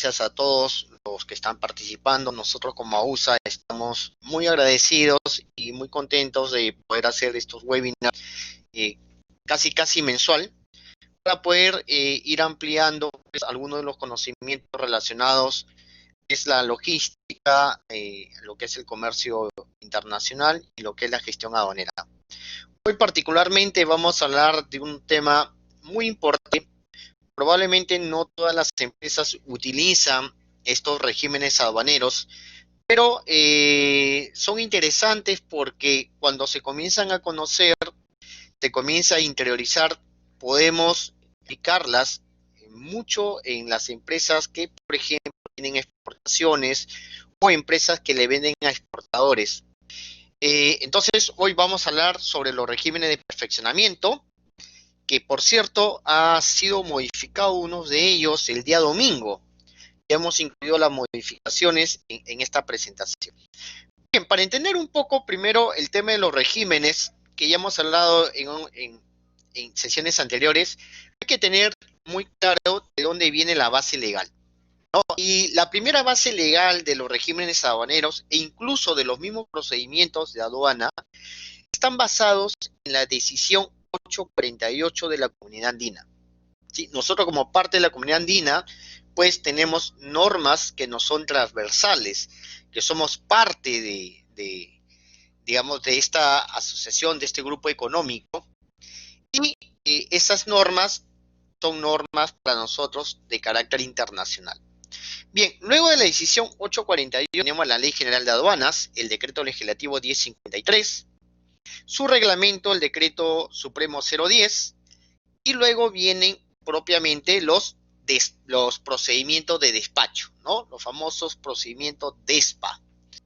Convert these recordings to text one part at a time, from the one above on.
gracias a todos los que están participando. Nosotros como AUSA estamos muy agradecidos y muy contentos de poder hacer estos webinars casi mensual para poder ir ampliando pues, algunos de los conocimientos relacionados es la logística, lo que es el comercio internacional y lo que es la gestión aduanera. Hoy particularmente vamos a hablar de un tema muy importante. Probablemente no todas las empresas utilizan estos regímenes aduaneros, pero son interesantes porque cuando se comienzan a conocer, se comienza a interiorizar, podemos aplicarlas mucho en las empresas que, por ejemplo, tienen exportaciones o empresas que le venden a exportadores. Entonces, hoy vamos a hablar sobre los regímenes de perfeccionamiento, que por cierto ha sido modificado uno de ellos el día domingo. Ya hemos incluido las modificaciones en esta presentación. Bien, para entender un poco primero el tema de los regímenes, que ya hemos hablado en sesiones anteriores, hay que tener muy claro de dónde viene la base legal, ¿no? Y la primera base legal de los regímenes aduaneros e incluso de los mismos procedimientos de aduana están basados en la decisión 848 de la Comunidad Andina. ¿Sí? Nosotros como parte de la Comunidad Andina, pues tenemos normas que nos son transversales, que somos parte digamos, de esta asociación, de este grupo económico, y esas normas son normas para nosotros de carácter internacional. Bien, luego de la decisión 841 tenemos la Ley General de Aduanas, el Decreto Legislativo 1053, su reglamento, el Decreto Supremo 010, y luego vienen propiamente los procedimientos de despacho, ¿no? Los famosos procedimientos DESPA.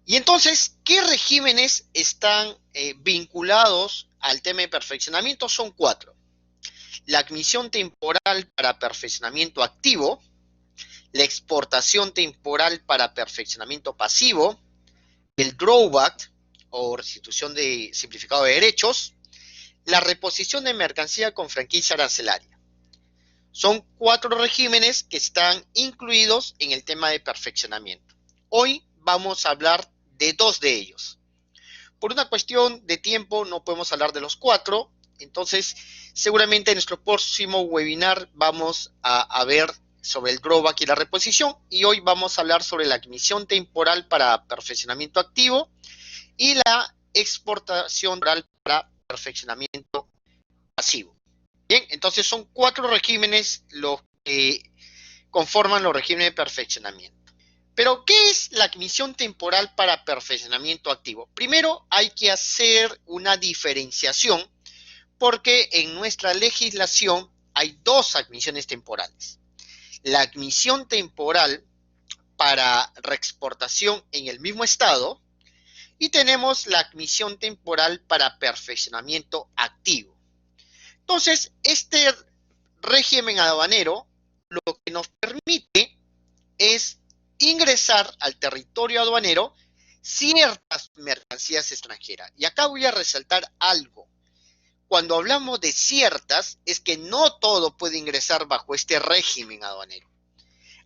Y entonces, ¿qué regímenes están vinculados al tema de perfeccionamiento? Son 4. La admisión temporal para perfeccionamiento activo, la exportación temporal para perfeccionamiento pasivo, el drawback o restitución de simplificado de derechos, la reposición de mercancía con franquicia arancelaria. Son 4 regímenes que están incluidos en el tema de perfeccionamiento. Hoy vamos a hablar de 2 de ellos. Por una cuestión de tiempo no podemos hablar de los 4, entonces seguramente en nuestro próximo webinar vamos a ver sobre el drawback y la reposición, y hoy vamos a hablar sobre la admisión temporal para perfeccionamiento activo y la exportación temporal para perfeccionamiento pasivo. Bien, entonces son 4 regímenes los que conforman los regímenes de perfeccionamiento. Pero, ¿qué es la admisión temporal para perfeccionamiento activo? Primero hay que hacer una diferenciación porque en nuestra legislación hay 2 admisiones temporales. La admisión temporal para reexportación en el mismo estado y tenemos la admisión temporal para perfeccionamiento activo. Entonces, este régimen aduanero lo que nos permite es ingresar al territorio aduanero ciertas mercancías extranjeras. Y acá voy a resaltar algo. Cuando hablamos de ciertas, es que no todo puede ingresar bajo este régimen aduanero.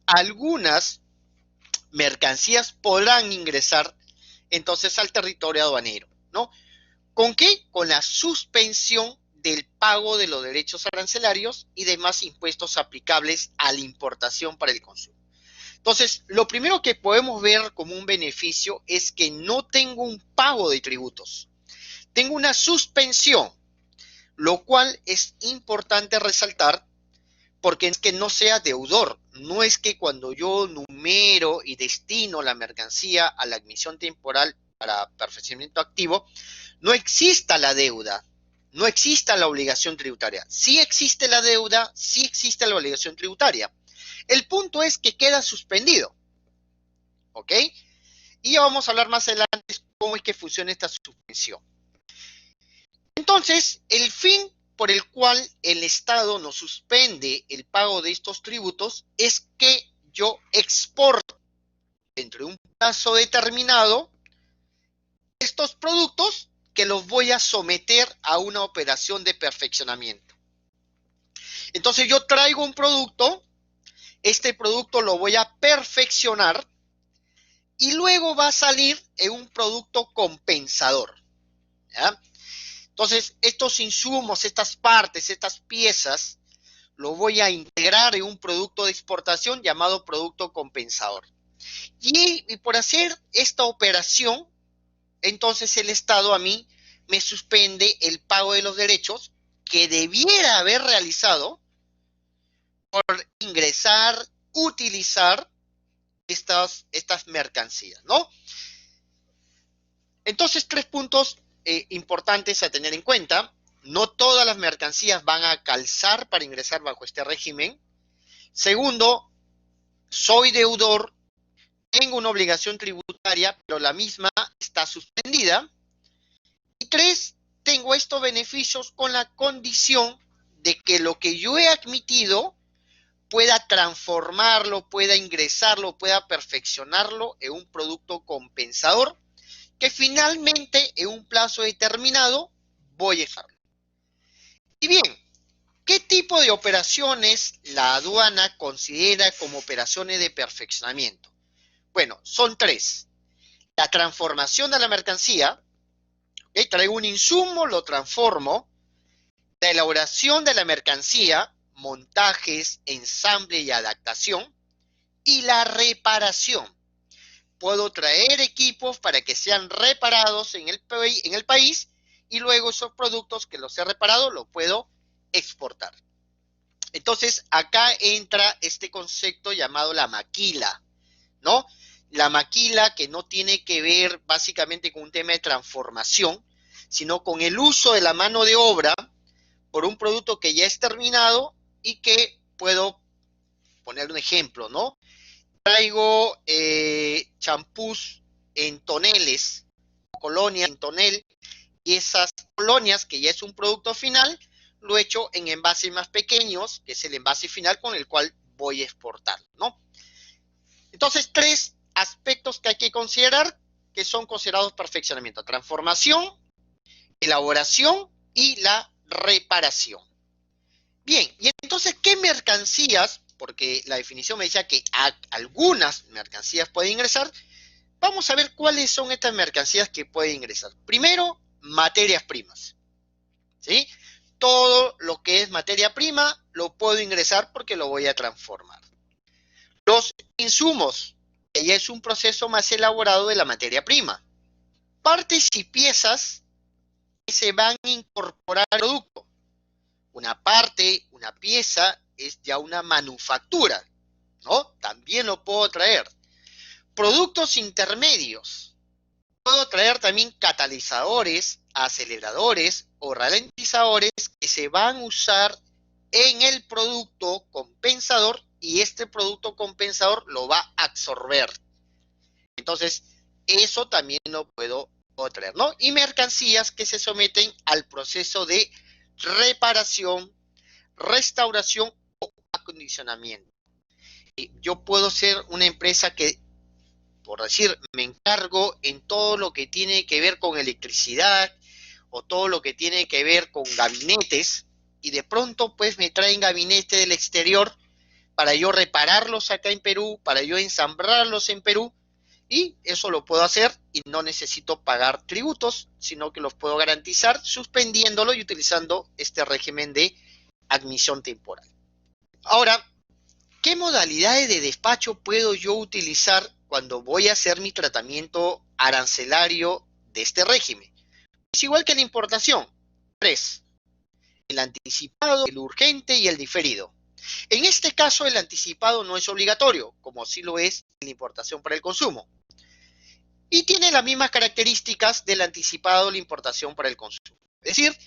Algunas mercancías podrán ingresar entonces al territorio aduanero, ¿no? ¿Con qué? Con la suspensión del pago de los derechos arancelarios y demás impuestos aplicables a la importación para el consumo. Entonces, lo primero que podemos ver como un beneficio es que no tengo un pago de tributos, tengo una suspensión, lo cual es importante resaltar porque es que no sea deudor. No es que cuando yo numero y destino la mercancía a la admisión temporal para perfeccionamiento activo, no exista la deuda, no exista la obligación tributaria. Sí existe la deuda, sí existe la obligación tributaria. El punto es que queda suspendido, ¿ok? Y ya vamos a hablar más adelante cómo es que funciona esta suspensión. Entonces, el fin por el cual el Estado nos suspende el pago de estos tributos es que yo exporto dentro de un plazo determinado estos productos que los voy a someter a una operación de perfeccionamiento. Entonces yo traigo un producto, Este producto lo voy a perfeccionar y luego va a salir en un producto compensador, ¿ya? Entonces, estos insumos, estas partes, estas piezas, lo voy a integrar en un producto de exportación llamado producto compensador. Y por hacer esta operación, entonces el Estado a mí me suspende el pago de los derechos que debiera haber realizado por ingresar, utilizar estas mercancías, ¿no? Entonces, 3 puntos importantes a tener en cuenta. No todas las mercancías van a calzar para ingresar bajo este régimen. Segundo, soy deudor, tengo una obligación tributaria, pero la misma está suspendida. Y 3, tengo estos beneficios con la condición de que lo que yo he admitido pueda transformarlo, pueda ingresarlo, pueda perfeccionarlo en un producto compensador que finalmente en un plazo determinado voy a dejarlo. Y bien, ¿qué tipo de operaciones la aduana considera como operaciones de perfeccionamiento? Bueno, son 3. La transformación de la mercancía, ¿okay? Traigo un insumo, lo transformo. La elaboración de la mercancía, montajes, ensamble y adaptación. Y la reparación. Puedo traer equipos para que sean reparados en el país y luego esos productos que los he reparado los puedo exportar. Entonces, acá entra este concepto llamado la maquila, ¿no? La maquila que no tiene que ver básicamente con un tema de transformación, sino con el uso de la mano de obra por un producto que ya es terminado y que puedo poner un ejemplo, ¿no? Traigo champús en toneles, colonias en tonel, y esas colonias, que ya es un producto final, lo he hecho en envases más pequeños, que es el envase final con el cual voy a exportar, ¿no? Entonces, 3 aspectos que hay que considerar, que son considerados perfeccionamiento: transformación, elaboración y la reparación. Bien, y entonces, ¿qué mercancías? Porque la definición me decía que algunas mercancías pueden ingresar. Vamos a ver cuáles son estas mercancías que pueden ingresar. Primero, materias primas, ¿sí? Todo lo que es materia prima lo puedo ingresar porque lo voy a transformar. Los insumos, que ya es un proceso más elaborado de la materia prima. Partes y piezas que se van a incorporar al producto. Una parte, una pieza, es ya una manufactura, ¿no? También lo puedo traer. Productos intermedios. Puedo traer también catalizadores, aceleradores o ralentizadores que se van a usar en el producto compensador y este producto compensador lo va a absorber. Entonces, eso también lo puedo traer, ¿no? Y mercancías que se someten al proceso de reparación, restauración o acondicionamiento. Yo puedo ser una empresa que, por decir, me encargo en todo lo que tiene que ver con electricidad o todo lo que tiene que ver con gabinetes, y de pronto pues me traen gabinetes del exterior para yo repararlos acá en Perú, para yo ensamblarlos en Perú, y eso lo puedo hacer y no necesito pagar tributos, sino que los puedo garantizar suspendiéndolo y utilizando este régimen de admisión temporal. Ahora, ¿qué modalidades de despacho puedo yo utilizar cuando voy a hacer mi tratamiento arancelario de este régimen? Es igual que la importación. 3. El anticipado, el urgente y el diferido. En este caso, el anticipado no es obligatorio, como sí lo es en la importación para el consumo. Y tiene las mismas características del anticipado de la importación para el consumo. Es decir,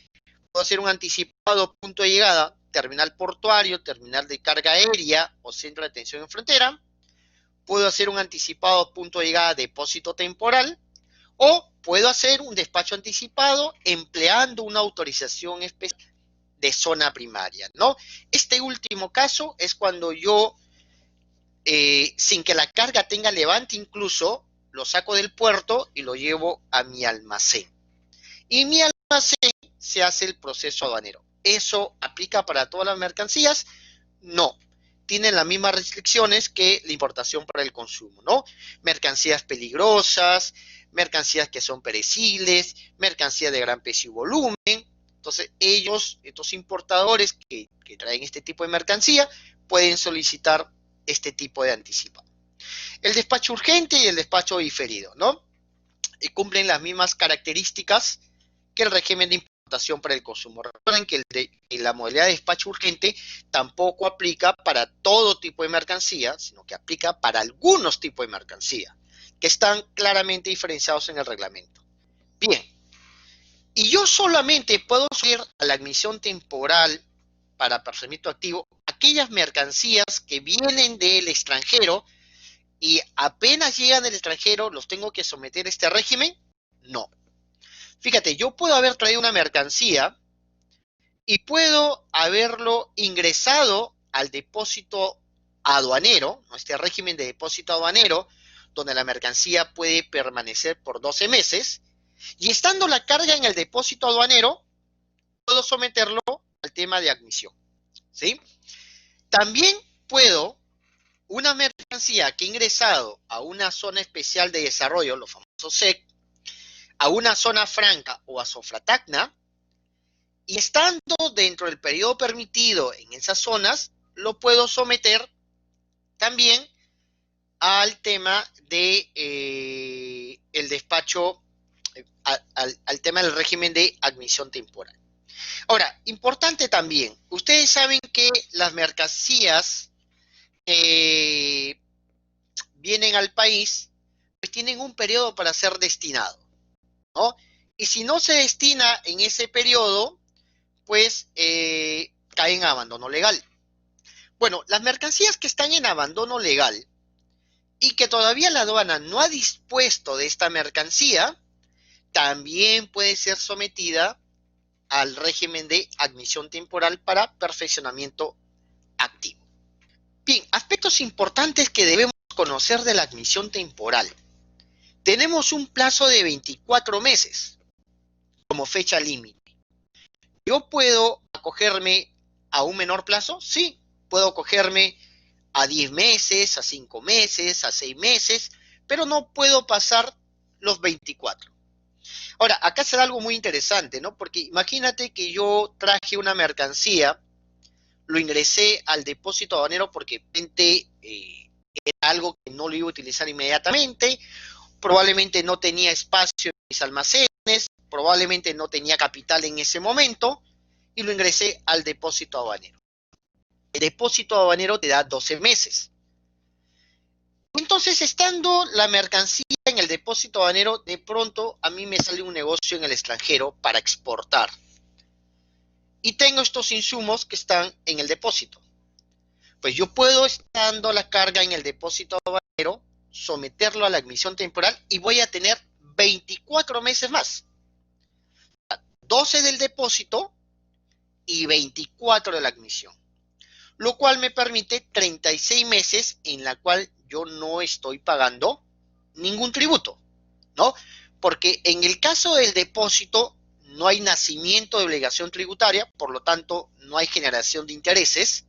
puedo hacer un anticipado punto de llegada, terminal portuario, terminal de carga aérea o centro de atención en frontera. Puedo hacer un anticipado punto de llegada, depósito temporal, o puedo hacer un despacho anticipado empleando una autorización especial de zona primaria, ¿no? Este último caso es cuando yo, sin que la carga tenga levante incluso, lo saco del puerto y lo llevo a mi almacén. Y mi almacén se hace el proceso aduanero. ¿Eso aplica para todas las mercancías? No. tienen las mismas restricciones que la importación para el consumo, ¿no? Mercancías peligrosas, mercancías que son perecibles, mercancías de gran peso y volumen. Entonces, estos importadores que traen este tipo de mercancía, pueden solicitar este tipo de anticipado. El despacho urgente y el despacho diferido, ¿no? Cumplen las mismas características que el régimen de importación para el consumo. Recuerden que la modalidad de despacho urgente tampoco aplica para todo tipo de mercancía, sino que aplica para algunos tipos de mercancía, que están claramente diferenciados en el reglamento. Bien, y yo solamente puedo subir a la admisión temporal para apercibimiento activo aquellas mercancías que vienen del extranjero y apenas llegan del extranjero, ¿los tengo que someter a este régimen? No. Fíjate, yo puedo haber traído una mercancía y puedo haberlo ingresado al depósito aduanero, este régimen de depósito aduanero, donde la mercancía puede permanecer por 12 meses, y estando la carga en el depósito aduanero, puedo someterlo al tema de admisión, ¿sí? También puedo, una mercancía que ha ingresado a una zona especial de desarrollo, los famosos SEC, a una zona franca o a Sofratacna, y estando dentro del periodo permitido en esas zonas, lo puedo someter también al tema de el despacho, al tema del régimen de admisión temporal. Ahora, importante también, ustedes saben que las mercancías que vienen al país, pues tienen un periodo para ser destinado, ¿no? Y si no se destina en ese periodo, pues caen en abandono legal. Bueno, las mercancías que están en abandono legal y que todavía la aduana no ha dispuesto de esta mercancía, también puede ser sometida al régimen de admisión temporal para perfeccionamiento activo. Bien, aspectos importantes que debemos conocer de la admisión temporal. Tenemos un plazo de 24 meses como fecha límite. ¿Yo puedo acogerme a un menor plazo? Sí, puedo acogerme a 10 meses, a 5 meses, a 6 meses, pero no puedo pasar los 24. Ahora, acá se da algo muy interesante, ¿no? Porque imagínate que yo traje una mercancía, lo ingresé al depósito aduanero porque era algo que no lo iba a utilizar inmediatamente, probablemente no tenía espacio en mis almacenes, probablemente no tenía capital en ese momento, y lo ingresé al depósito aduanero. El depósito aduanero te da 12 meses. Entonces, estando la mercancía en el depósito aduanero, de pronto a mí me sale un negocio en el extranjero para exportar. Y tengo estos insumos que están en el depósito. Pues yo puedo, estando la carga en el depósito aduanero, someterlo a la admisión temporal y voy a tener 24 meses más. 12 del depósito y 24 de la admisión. Lo cual me permite 36 meses en la cual yo no estoy pagando ningún tributo, ¿no? Porque en el caso del depósito no hay nacimiento de obligación tributaria, por lo tanto no hay generación de intereses.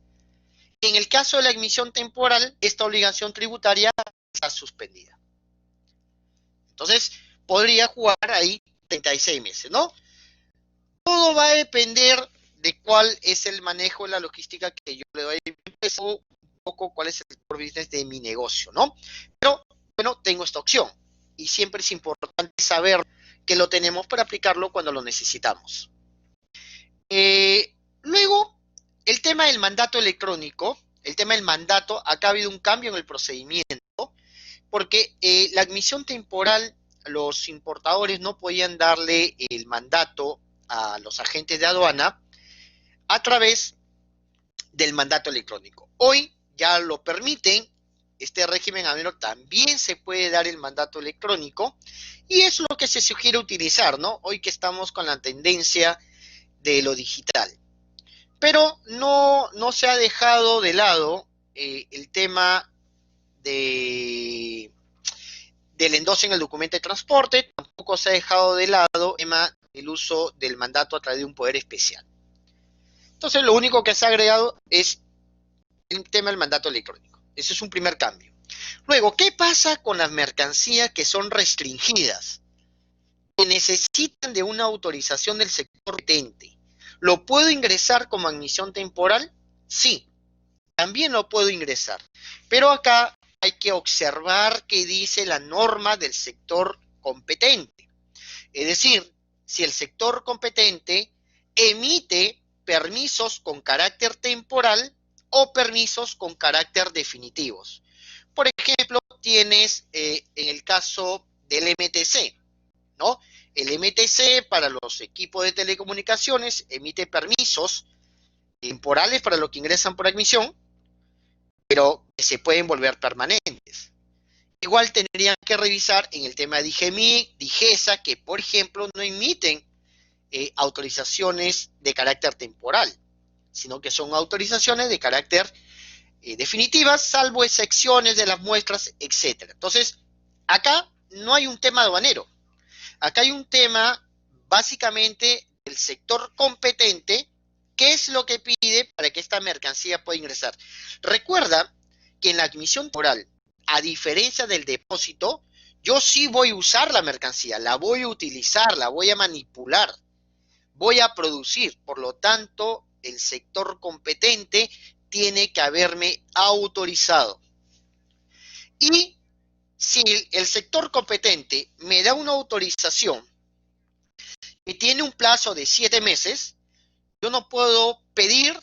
En el caso de la admisión temporal, esta obligación tributaria está suspendida. Entonces, podría jugar ahí 36 meses, ¿no? Todo va a depender de cuál es el manejo de la logística que yo le doy a mi empresa, o un poco cuál es el core business de mi negocio, ¿no? Pero, bueno, tengo esta opción y siempre es importante saber que lo tenemos para aplicarlo cuando lo necesitamos. Luego, el tema del mandato electrónico, el tema del mandato, acá ha habido un cambio en el procedimiento, porque la admisión temporal, los importadores no podían darle el mandato a los agentes de aduana a través del mandato electrónico. Hoy ya lo permiten, este régimen aduanero también se puede dar el mandato electrónico y es lo que se sugiere utilizar, ¿no? Hoy que estamos con la tendencia de lo digital. Pero no se ha dejado de lado el tema del endoso en el documento de transporte, tampoco se ha dejado de lado el tema del uso del mandato a través de un poder especial. Entonces, lo único que se ha agregado es el tema del mandato electrónico. Ese es un primer cambio. Luego, ¿qué pasa con las mercancías que son restringidas? Que necesitan de una autorización del sector competente. ¿Lo puedo ingresar como admisión temporal? Sí, también lo puedo ingresar. Pero acá hay que observar qué dice la norma del sector competente. Es decir, si el sector competente emite permisos con carácter temporal o permisos con carácter definitivos. Por ejemplo, tienes en el caso del MTC, ¿no? El MTC para los equipos de telecomunicaciones emite permisos temporales para los que ingresan por admisión, pero que se pueden volver permanentes. Igual tendrían que revisar en el tema de DGMI, DIGESA, que por ejemplo no emiten autorizaciones de carácter temporal, sino que son autorizaciones de carácter definitivas, salvo excepciones de las muestras, etc. Entonces, acá no hay un tema aduanero. Acá hay un tema básicamente del sector competente, qué es lo que pide para que esta mercancía pueda ingresar. Recuerda que en la admisión temporal, a diferencia del depósito, yo sí voy a usar la mercancía, la voy a utilizar, la voy a manipular, voy a producir. Por lo tanto, el sector competente tiene que haberme autorizado. Y si el sector competente me da una autorización que tiene un plazo de 7 meses, yo no puedo pedir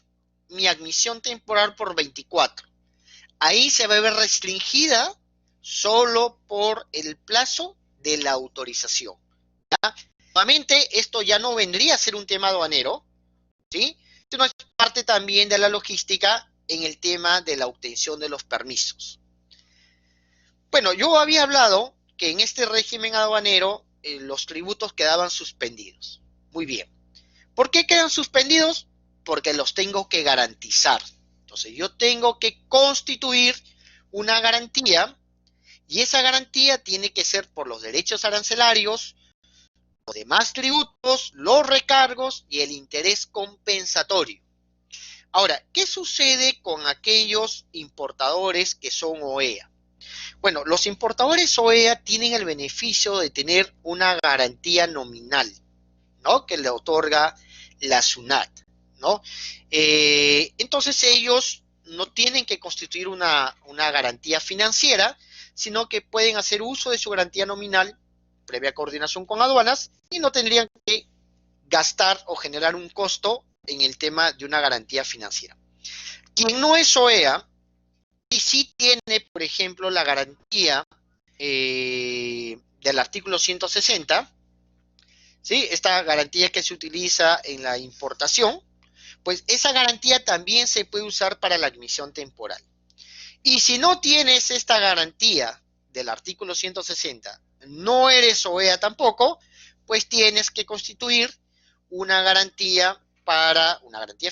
mi admisión temporal por 24. Ahí se va a ver restringida solo por el plazo de la autorización. ¿Ya? Nuevamente, esto ya no vendría a ser un tema aduanero, ¿sí? Sino es parte también de la logística en el tema de la obtención de los permisos. Bueno, yo había hablado que en este régimen aduanero los tributos quedaban suspendidos. Muy bien. ¿Por qué quedan suspendidos? Porque los tengo que garantizar. Entonces yo tengo que constituir una garantía y esa garantía tiene que ser por los derechos arancelarios, los demás tributos, los recargos y el interés compensatorio. Ahora, ¿qué sucede con aquellos importadores que son OEA? Bueno, los importadores OEA tienen el beneficio de tener una garantía nominal, ¿no? Que le otorga la SUNAT, ¿no? Entonces ellos no tienen que constituir una garantía financiera, sino que pueden hacer uso de su garantía nominal previa coordinación con aduanas y no tendrían que gastar o generar un costo en el tema de una garantía financiera. Quien no es OEA y sí tiene, por ejemplo, la garantía del artículo 160, ¿sí? Esta garantía que se utiliza en la importación, pues esa garantía también se puede usar para la admisión temporal. Y si no tienes esta garantía del artículo 160, no eres OEA tampoco, pues tienes que constituir una garantía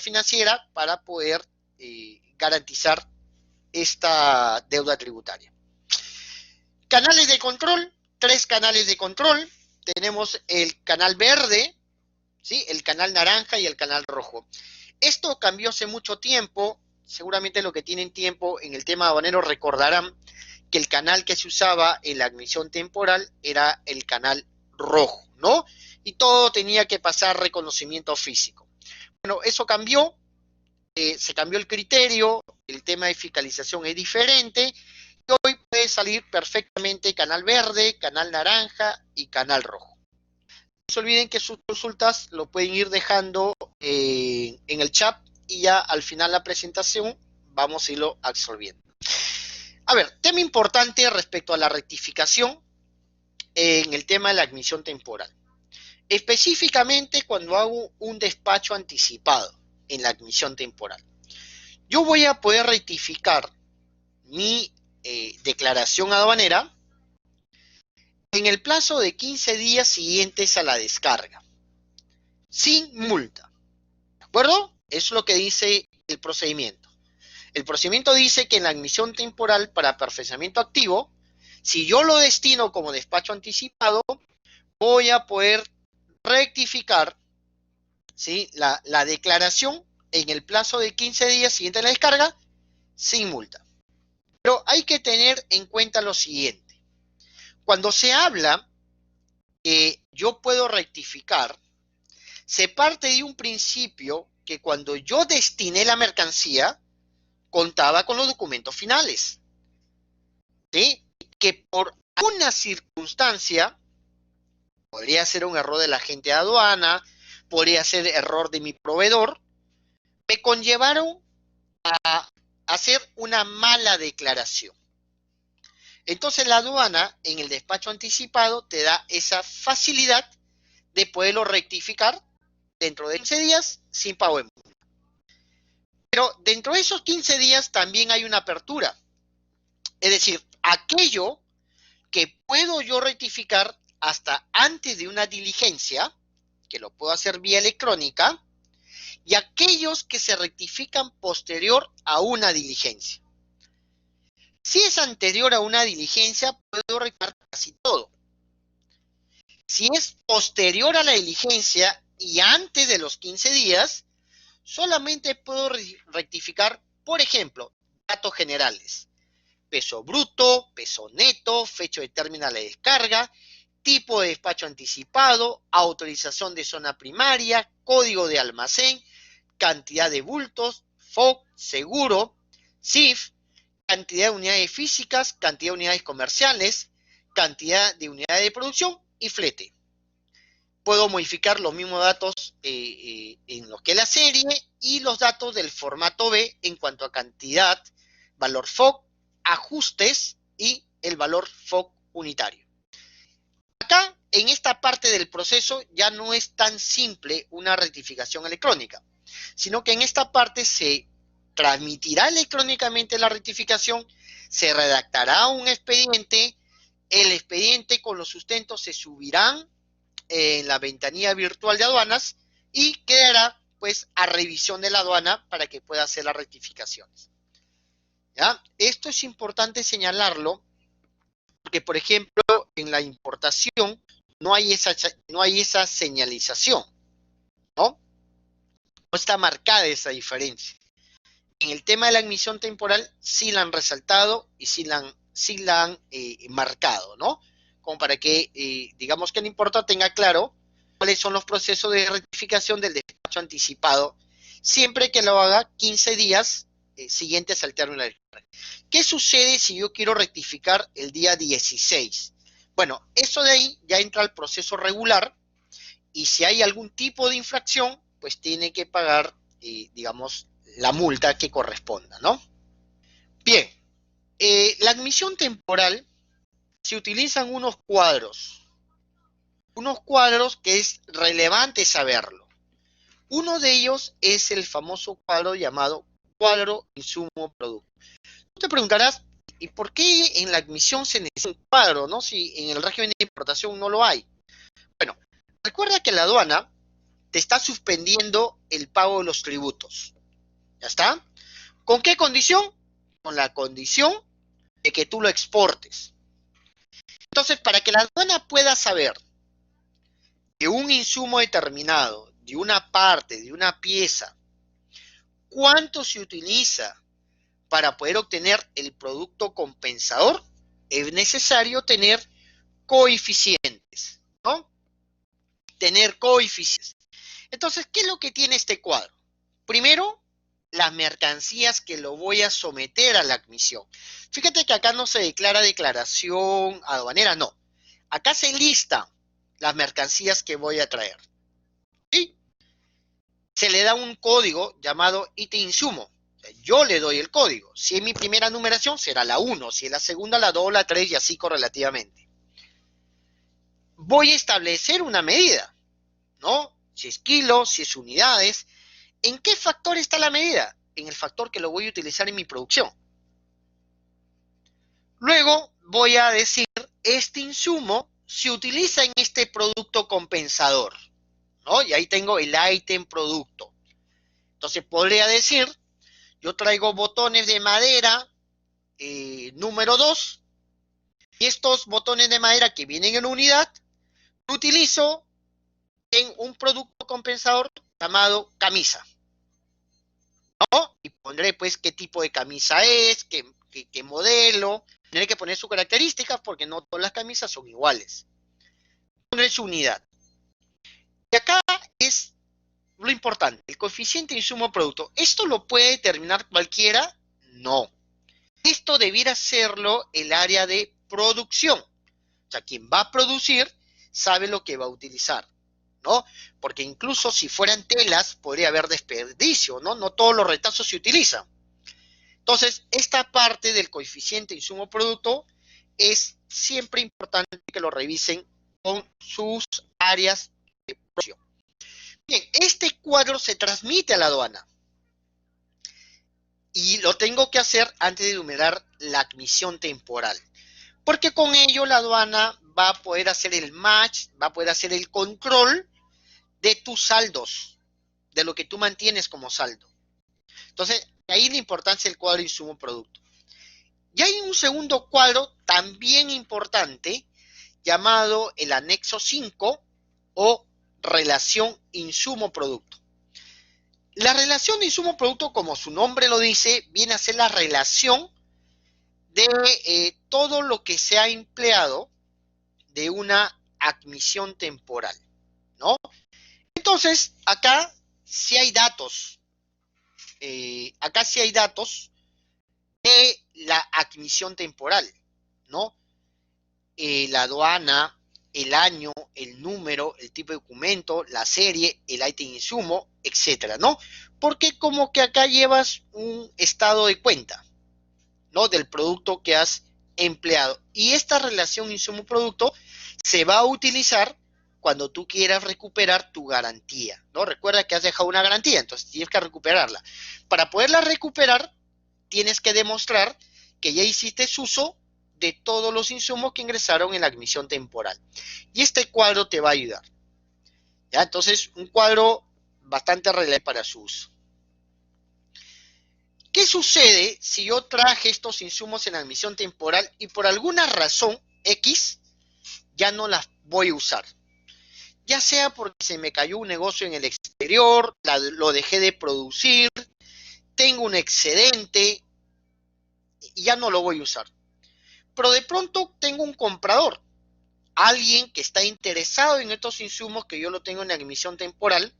financiera para poder garantizar esta deuda tributaria. Canales de control, 3 canales de control. Tenemos el canal verde, ¿sí? El canal naranja y el canal rojo. Esto cambió hace mucho tiempo. Seguramente los que tienen tiempo en el tema aduanero recordarán que el canal que se usaba en la admisión temporal era el canal rojo, ¿no? Y todo tenía que pasar reconocimiento físico. Bueno, eso cambió, se cambió el criterio, el tema de fiscalización es diferente, y hoy puede salir perfectamente canal verde, canal naranja y canal rojo. No se olviden que sus consultas lo pueden ir dejando en el chat y ya al final de la presentación vamos a irlo absolviendo. A ver, tema importante respecto a la rectificación en el tema de la admisión temporal. Específicamente cuando hago un despacho anticipado en la admisión temporal. Yo voy a poder rectificar mi declaración aduanera en el plazo de 15 días siguientes a la descarga, sin multa. ¿De acuerdo? Eso es lo que dice el procedimiento. El procedimiento dice que en la admisión temporal para perfeccionamiento activo, si yo lo destino como despacho anticipado, voy a poder rectificar, ¿sí? la declaración en el plazo de 15 días siguiente a la descarga sin multa. Pero hay que tener en cuenta lo siguiente. Cuando se habla que yo puedo rectificar, se parte de un principio que cuando yo destiné la mercancía, contaba con los documentos finales. ¿Sí? Que por una circunstancia, podría ser un error del agente de aduana, podría ser error de mi proveedor, me conllevaron a hacer una mala declaración. Entonces la aduana en el despacho anticipado te da esa facilidad de poderlo rectificar dentro de 15 días sin pago de multa. Pero dentro de esos 15 días también hay una apertura. Es decir, aquello que puedo yo rectificar hasta antes de una diligencia, que lo puedo hacer vía electrónica, y aquellos que se rectifican posterior a una diligencia. Si es anterior a una diligencia, puedo rectificar casi todo. Si es posterior a la diligencia y antes de los 15 días, solamente puedo rectificar, por ejemplo, datos generales. Peso bruto, peso neto, fecha de término de la descarga, tipo de despacho anticipado, autorización de zona primaria, código de almacén, cantidad de bultos, FOB, seguro, CIF, cantidad de unidades físicas, cantidad de unidades comerciales, cantidad de unidades de producción y flete. Puedo modificar los mismos datos en lo que es la serie y los datos del formato B en cuanto a cantidad, valor FOB, ajustes y el valor FOB unitario. Acá, en esta parte del proceso, ya no es tan simple una rectificación electrónica, sino que en esta parte se transmitirá electrónicamente la rectificación, se redactará un expediente, el expediente con los sustentos se subirán en la ventanilla virtual de aduanas y quedará pues a revisión de la aduana para que pueda hacer las rectificaciones. ¿Ya? Esto es importante señalarlo porque, por ejemplo, en la importación no hay esa señalización, ¿no? No está marcada esa diferencia. En el tema de la admisión temporal sí la han resaltado y sí la han marcado, ¿no? Como para que, digamos que el importador tenga claro cuáles son los procesos de rectificación del despacho anticipado, siempre que lo haga 15 días siguientes al término de la descarga. ¿Qué sucede si yo quiero rectificar el día 16? Bueno, eso de ahí ya entra al proceso regular y si hay algún tipo de infracción, pues tiene que pagar, digamos, la multa que corresponda, ¿no? Bien, la admisión temporal se utilizan unos cuadros que es relevante saberlo. Uno de ellos es el famoso cuadro llamado cuadro insumo producto. Tú te preguntarás, ¿y por qué en la admisión se necesita un cuadro, no? Si en el régimen de importación no lo hay. Bueno, recuerda que la aduana te está suspendiendo el pago de los tributos. ¿Ya está? ¿Con qué condición? Con la condición de que tú lo exportes. Entonces, para que la aduana pueda saber de un insumo determinado, de una parte, de una pieza, cuánto se utiliza para poder obtener el producto compensador, es necesario tener coeficientes, ¿no? Tener coeficientes. Entonces, ¿qué es lo que tiene este cuadro? Primero, las mercancías que lo voy a someter a la admisión. Fíjate que acá no se declara declaración aduanera, no. Acá se listan las mercancías que voy a traer. ¿Sí? Se le da un código llamado ítem insumo. Yo le doy el código. Si es mi primera numeración, será la 1. Si es la segunda, la 2, la 3 y así correlativamente. Voy a establecer una medida, ¿no? Si es kilos, si es unidades. ¿En qué factor está la medida? En el factor que lo voy a utilizar en mi producción. Luego voy a decir, este insumo se utiliza en este producto compensador, ¿no? Y ahí tengo el ítem producto. Entonces podría decir, yo traigo botones de madera número 2 y estos botones de madera que vienen en unidad, lo utilizo en un producto compensador llamado camisa. ¿no? Y pondré pues qué tipo de camisa es, qué modelo, tendré que poner sus características porque no todas las camisas son iguales. Pondré su unidad. Y acá es lo importante, el coeficiente insumo-producto. ¿Esto lo puede determinar cualquiera? No. Esto debiera serlo el área de producción. O sea, quien va a producir sabe lo que va a utilizar, ¿no? Porque incluso si fueran telas, podría haber desperdicio, ¿no? No todos los retazos se utilizan. Entonces, esta parte del coeficiente insumo-producto es siempre importante que lo revisen con sus áreas de producción. Bien, este cuadro se transmite a la aduana y lo tengo que hacer antes de enumerar la admisión temporal, porque con ello la aduana va a poder hacer el match, va a poder hacer el control de tus saldos, de lo que tú mantienes como saldo. Entonces, ahí la importancia del cuadro insumo-producto. Y hay un segundo cuadro también importante llamado el anexo 5 o relación insumo-producto. La relación de insumo-producto, como su nombre lo dice, viene a ser la relación de todo lo que se ha empleado de una admisión temporal, ¿no? Entonces, acá sí hay datos de la admisión temporal, ¿no? La aduana, el año, el número, el tipo de documento, la serie, el ítem insumo, etcétera, ¿no? Porque como que acá llevas un estado de cuenta, ¿no? Del producto que has empleado. Y esta relación insumo-producto se va a utilizar cuando tú quieras recuperar tu garantía, ¿no? Recuerda que has dejado una garantía, entonces tienes que recuperarla. Para poderla recuperar, tienes que demostrar que ya hiciste uso de todos los insumos que ingresaron en la admisión temporal. Y este cuadro te va a ayudar. ¿Ya? Entonces, un cuadro bastante relevante para su uso. ¿Qué sucede si yo traje estos insumos en admisión temporal y por alguna razón X ya no las voy a usar? Ya sea porque se me cayó un negocio en el exterior, lo dejé de producir, tengo un excedente y ya no lo voy a usar. Pero de pronto tengo un comprador, alguien que está interesado en estos insumos que yo lo tengo en admisión temporal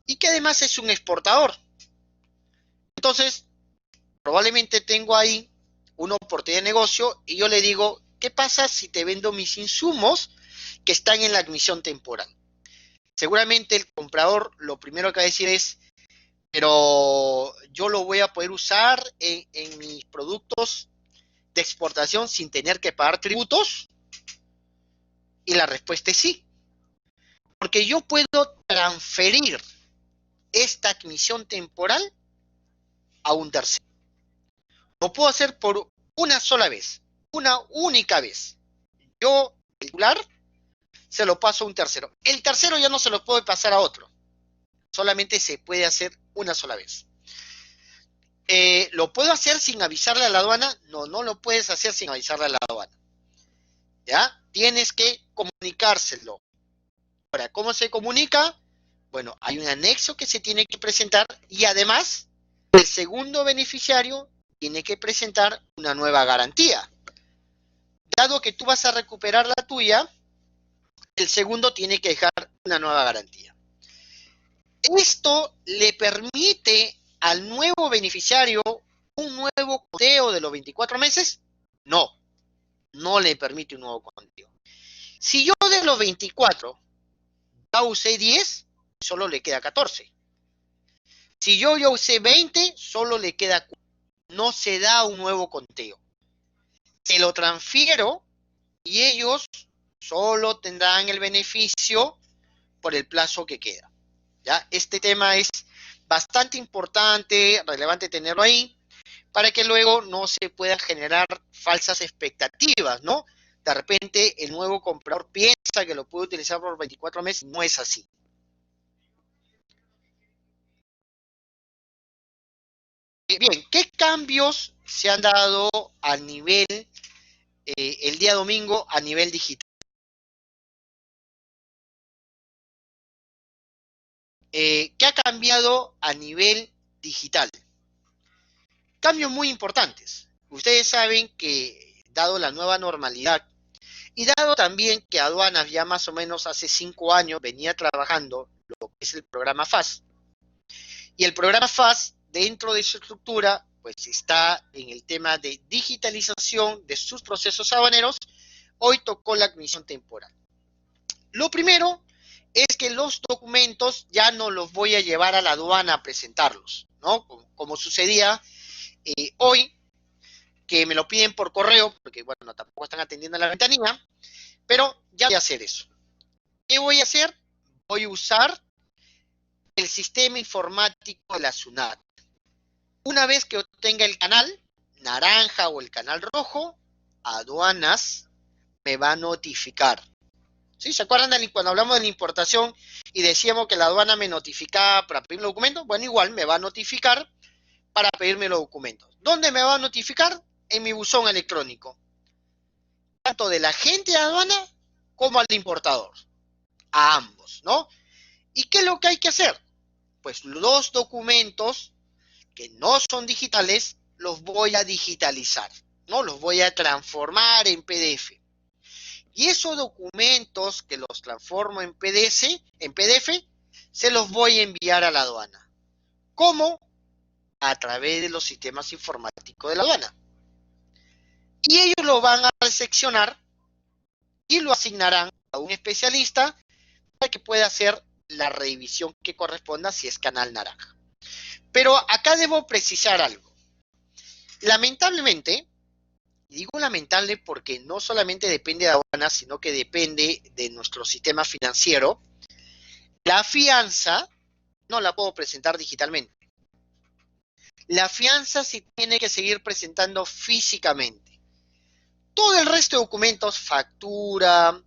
y que además es un exportador. Entonces, probablemente tengo ahí una oportunidad de negocio y yo le digo, ¿qué pasa si te vendo mis insumos que están en la admisión temporal? Seguramente el comprador lo primero que va a decir es, pero yo lo voy a poder usar en mis productos de exportación sin tener que pagar tributos. Y la respuesta es sí, porque yo puedo transferir esta admisión temporal a un tercero. Lo puedo hacer por una sola vez, una única vez. Yo, el titular, se lo paso a un tercero. El tercero ya no se lo puede pasar a otro. Solamente se puede hacer una sola vez. ¿Lo puedo hacer sin avisarle a la aduana? No, no lo puedes hacer sin avisarle a la aduana. ¿Ya? Tienes que comunicárselo. Ahora, ¿cómo se comunica? Bueno, hay un anexo que se tiene que presentar y además el segundo beneficiario tiene que presentar una nueva garantía. Dado que tú vas a recuperar la tuya, el segundo tiene que dejar una nueva garantía. Esto le permite al nuevo beneficiario un nuevo conteo de los 24 meses. No, no le permite un nuevo conteo. Si yo de los 24 ya usé 10, solo le queda 14. Si yo ya usé 20, solo le queda 4. No se da un nuevo conteo. Se lo transfiero y ellos solo tendrán el beneficio por el plazo que queda. ¿Ya? Este tema es bastante importante, relevante tenerlo ahí, para que luego no se puedan generar falsas expectativas, ¿no? De repente el nuevo comprador piensa que lo puede utilizar por 24 meses, no es así. Bien, ¿qué cambios se han dado a nivel, el día domingo a nivel digital? ¿Qué ha cambiado a nivel digital. Cambios muy importantes. Ustedes saben que, dado la nueva normalidad, y dado también que aduanas ya más o menos hace 5 años venía trabajando lo que es el programa FAS, y el programa FAS dentro de su estructura pues está en el tema de digitalización de sus procesos aduaneros, hoy tocó la admisión temporal. Lo primero es que los documentos ya no los voy a llevar a la aduana a presentarlos, ¿no? Como sucedía hoy, que me lo piden por correo, porque bueno, tampoco están atendiendo a la ventanilla, pero ya voy a hacer eso. ¿Qué voy a hacer? Voy a usar el sistema informático de la SUNAT. Una vez que obtenga el canal naranja o el canal rojo, aduanas me va a notificar. ¿Sí? ¿Se acuerdan cuando hablamos de la importación y decíamos que la aduana me notificaba para pedirme los documentos? Bueno, igual me va a notificar para pedirme los documentos. ¿Dónde me va a notificar? En mi buzón electrónico. Tanto del agente de aduana como al importador. A ambos, ¿no? ¿Y qué es lo que hay que hacer? Pues los documentos que no son digitales los voy a digitalizar, ¿no? Los voy a transformar en PDF. Y esos documentos que los transformo en PDF, se los voy a enviar a la aduana. ¿Cómo? A través de los sistemas informáticos de la aduana. Y ellos lo van a recepcionar y lo asignarán a un especialista para que pueda hacer la revisión que corresponda si es canal naranja. Pero acá debo precisar algo. Lamentablemente, y digo lamentable porque no solamente depende de aduanas, sino que depende de nuestro sistema financiero, la fianza no la puedo presentar digitalmente. La fianza se tiene que seguir presentando físicamente. Todo el resto de documentos, factura,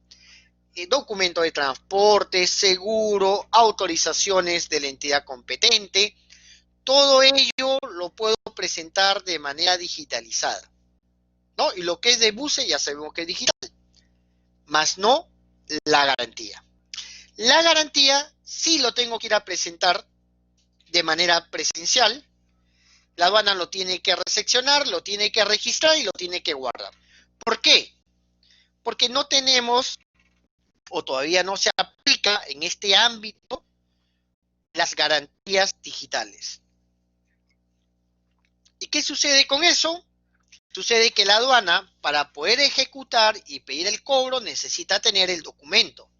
documento de transporte, seguro, autorizaciones de la entidad competente, todo ello lo puedo presentar de manera digitalizada, ¿no? Y lo que es de buce ya sabemos que es digital, más no la garantía. La garantía sí lo tengo que ir a presentar de manera presencial. La aduana lo tiene que recepcionar, lo tiene que registrar y lo tiene que guardar. ¿Por qué? Porque no tenemos, o todavía no se aplica en este ámbito, las garantías digitales. ¿Y qué sucede con eso? Sucede que la aduana, para poder ejecutar y pedir el cobro, necesita tener el documento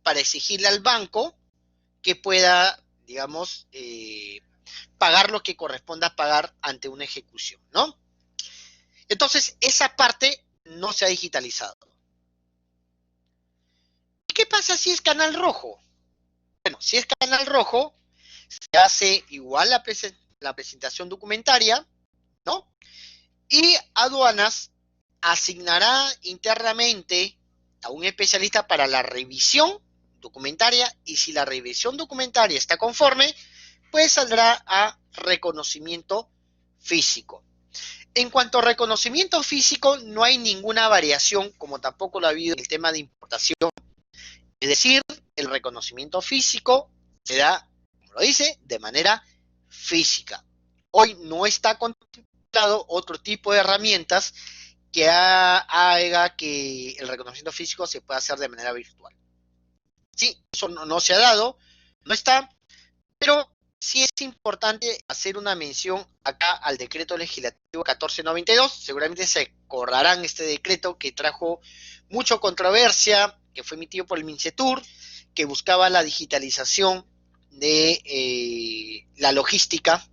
para exigirle al banco que pueda, digamos, pagar lo que corresponda pagar ante una ejecución, ¿no? Entonces, esa parte no se ha digitalizado. ¿Y qué pasa si es canal rojo? Bueno, si es canal rojo, se hace igual la presentación documentaria, ¿no? Y aduanas asignará internamente a un especialista para la revisión documentaria y si la revisión documentaria está conforme, pues saldrá a reconocimiento físico. En cuanto a reconocimiento físico, no hay ninguna variación, como tampoco lo ha habido en el tema de importación. Es decir, el reconocimiento físico se da, como lo dice, de manera física. Hoy no está contemplado otro tipo de herramientas que haga que el reconocimiento físico se pueda hacer de manera virtual. Sí, eso no se ha dado, no está, pero sí es importante hacer una mención acá al decreto legislativo 1492. Seguramente se acordarán este decreto que trajo mucha controversia, que fue emitido por el MINCETUR, que buscaba la digitalización de la logística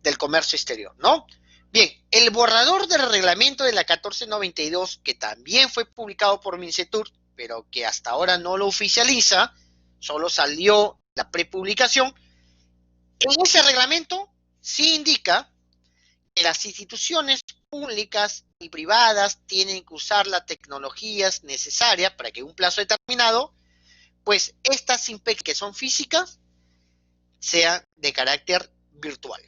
del comercio exterior, ¿no? Bien, el borrador del reglamento de la 1492, que también fue publicado por MINCETUR, pero que hasta ahora no lo oficializa, solo salió la prepublicación. En ese reglamento sí indica que las instituciones públicas y privadas tienen que usar las tecnologías necesarias para que en un plazo determinado, pues estas INPEX que son físicas sean de carácter virtual.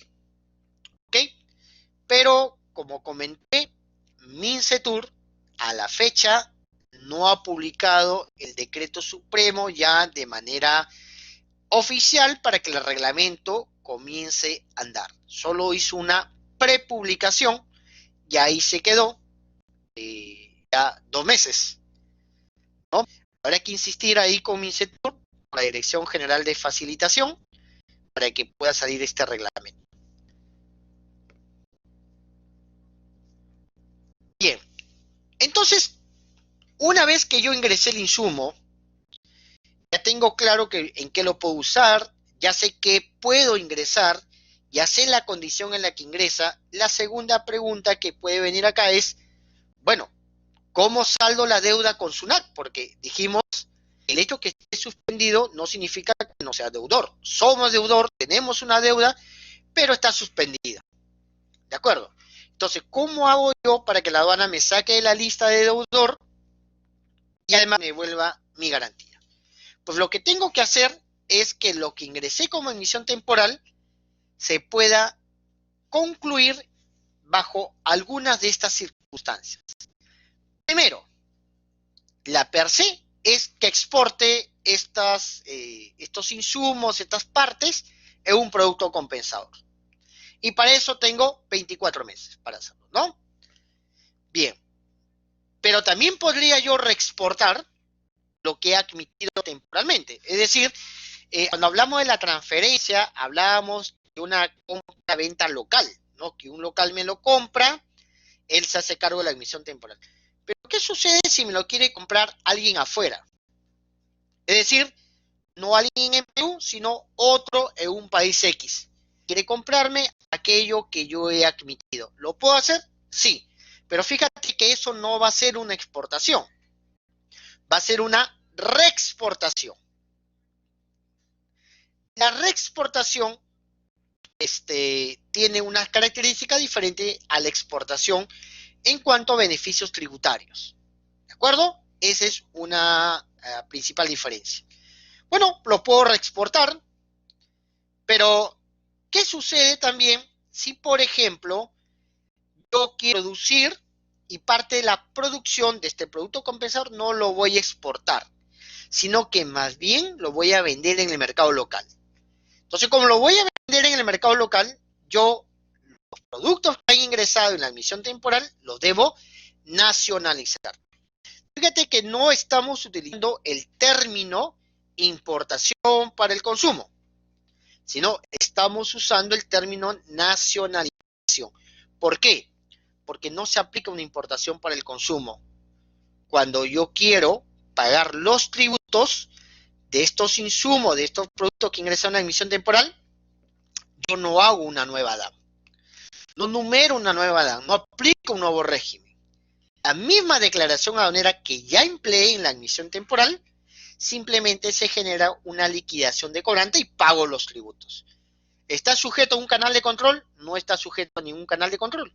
¿Ok? Pero, como comenté, MINCETUR a la fecha no ha publicado el decreto supremo ya de manera oficial para que el reglamento comience a andar. Solo hizo una prepublicación y ahí se quedó ya 2 meses, ¿no? Habrá que insistir ahí con MINCETUR, la Dirección General de Facilitación, para que pueda salir este reglamento. Bien, entonces, una vez que yo ingresé el insumo, ya tengo claro en qué lo puedo usar, ya sé que puedo ingresar, ya sé la condición en la que ingresa. La segunda pregunta que puede venir acá es, bueno, ¿cómo saldo la deuda con SUNAT? Porque dijimos, el hecho que esté suspendido no significa que no sea deudor. Somos deudor, tenemos una deuda, pero está suspendida. ¿De acuerdo? Entonces, ¿cómo hago yo para que la aduana me saque de la lista de deudor y además me devuelva mi garantía? Pues lo que tengo que hacer es que lo que ingresé como emisión temporal se pueda concluir bajo algunas de estas circunstancias. Primero, la per se es que exporte estos insumos, estas partes, en un producto compensador. Y para eso tengo 24 meses para hacerlo, ¿no? Bien. Pero también podría yo reexportar lo que he admitido temporalmente. Es decir, cuando hablamos de la transferencia, hablábamos de una compra-venta local, ¿no? Que un local me lo compra, él se hace cargo de la admisión temporal. Pero, ¿qué sucede si me lo quiere comprar alguien afuera? Es decir, no alguien en Perú, sino otro en un país X. Quiere comprarme aquello que yo he admitido. ¿Lo puedo hacer? Sí. Pero fíjate que eso no va a ser una exportación. Va a ser una reexportación. La reexportación tiene una característica diferente a la exportación en cuanto a beneficios tributarios. ¿De acuerdo? Esa es una principal diferencia. Bueno, lo puedo reexportar, pero ¿qué sucede también si, por ejemplo, yo quiero producir y parte de la producción de este producto compensador no lo voy a exportar, sino que más bien lo voy a vender en el mercado local? Entonces, como lo voy a vender en el mercado local, yo los productos que han ingresado en la admisión temporal los debo nacionalizar. Fíjate que no estamos utilizando el término importación para el consumo, sino estamos usando el término nacionalización. ¿Por qué? Porque no se aplica una importación para el consumo. Cuando yo quiero pagar los tributos de estos insumos, de estos productos que ingresan a la admisión temporal, yo no hago una nueva DAM. No numero una nueva DAM, no aplico un nuevo régimen. La misma declaración aduanera que ya empleé en la admisión temporal, simplemente se genera una liquidación de cobrante y pago los tributos. ¿Está sujeto a un canal de control? No está sujeto a ningún canal de control.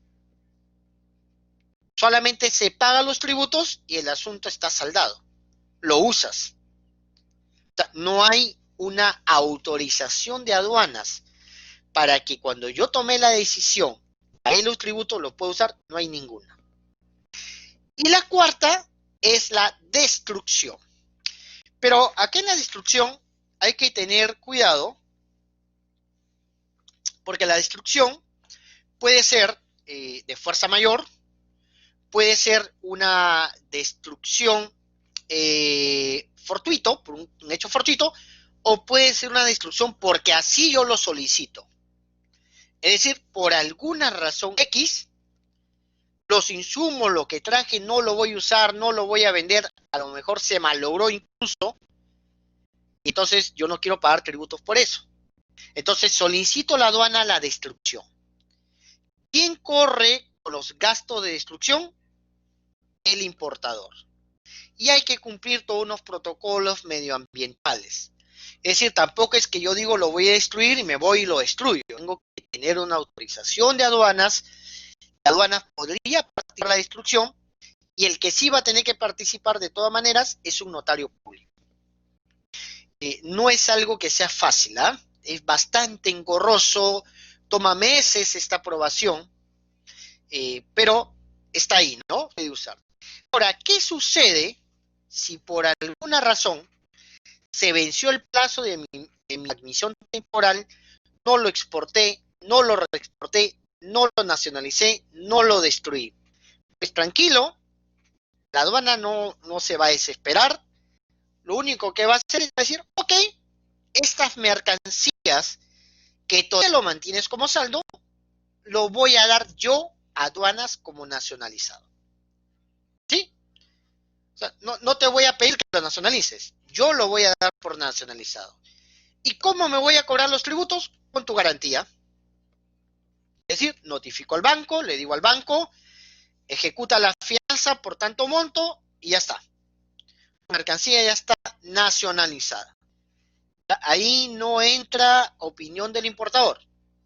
Solamente se pagan los tributos y el asunto está saldado. Lo usas. O sea, no hay una autorización de aduanas para que cuando yo tomé la decisión de los tributos lo puedo usar, no hay ninguna. Y la cuarta es la destrucción. Pero aquí en la destrucción hay que tener cuidado, porque la destrucción puede ser de fuerza mayor, puede ser una destrucción fortuito, por un hecho fortuito, o puede ser una destrucción porque así yo lo solicito. Es decir, por alguna razón X, los insumos, lo que traje, no lo voy a usar, no lo voy a vender, a lo mejor se malogró incluso, y entonces yo no quiero pagar tributos por eso. Entonces solicito a la aduana la destrucción. ¿Quién corre con los gastos de destrucción? El importador. Y hay que cumplir todos unos protocolos medioambientales. Es decir, tampoco es que yo digo lo voy a destruir y me voy y lo destruyo. Tengo que tener una autorización de aduanas. La aduana podría participar en la destrucción y el que sí va a tener que participar de todas maneras es un notario público. No es algo que sea fácil, ¿eh? Es bastante engorroso, toma meses esta aprobación, pero está ahí, ¿no? Puede usar. Ahora, ¿qué sucede si por alguna razón se venció el plazo de mi admisión temporal, no lo exporté, no lo reexporté, no lo nacionalicé, no lo destruí. Pues tranquilo, la aduana no se va a desesperar. Lo único que va a hacer es decir, ok, estas mercancías que todavía lo mantienes como saldo, lo voy a dar yo a aduanas como nacionalizado. ¿Sí? O sea, no te voy a pedir que lo nacionalices, yo lo voy a dar por nacionalizado. ¿Y cómo me voy a cobrar los tributos? Con tu garantía. Es decir, notifico al banco, le digo al banco, ejecuta la fianza por tanto monto y ya está. La mercancía ya está nacionalizada. Ahí no entra opinión del importador.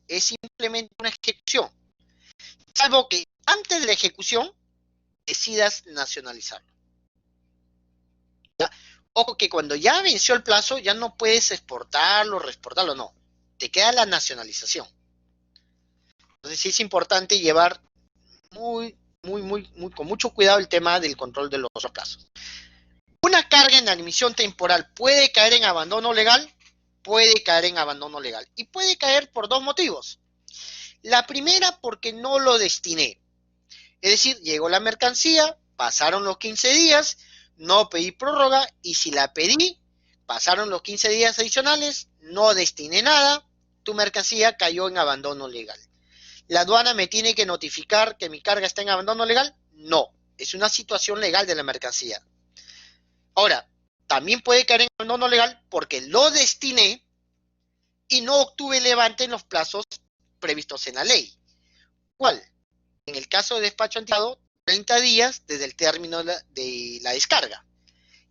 Es simplemente una ejecución. Salvo que antes de la ejecución decidas nacionalizarlo. ¿Ya? Ojo que cuando ya venció el plazo ya no puedes exportarlo, reexportarlo, no. Te queda la nacionalización. Entonces sí es importante llevar con mucho cuidado el tema del control de los plazos. Una carga en admisión temporal puede caer en abandono legal, puede caer en abandono legal. Y puede caer por dos motivos. La primera, porque no lo destiné. Es decir, llegó la mercancía, pasaron los 15 días, no pedí prórroga, y si la pedí, pasaron los 15 días adicionales, no destiné nada, tu mercancía cayó en abandono legal. ¿La aduana me tiene que notificar que mi carga está en abandono legal? No, es una situación legal de la mercancía. Ahora, también puede caer en abandono legal porque lo destiné y no obtuve levante en los plazos previstos en la ley. ¿Cuál? En el caso de despacho anticipado, 30 días desde el término de la descarga.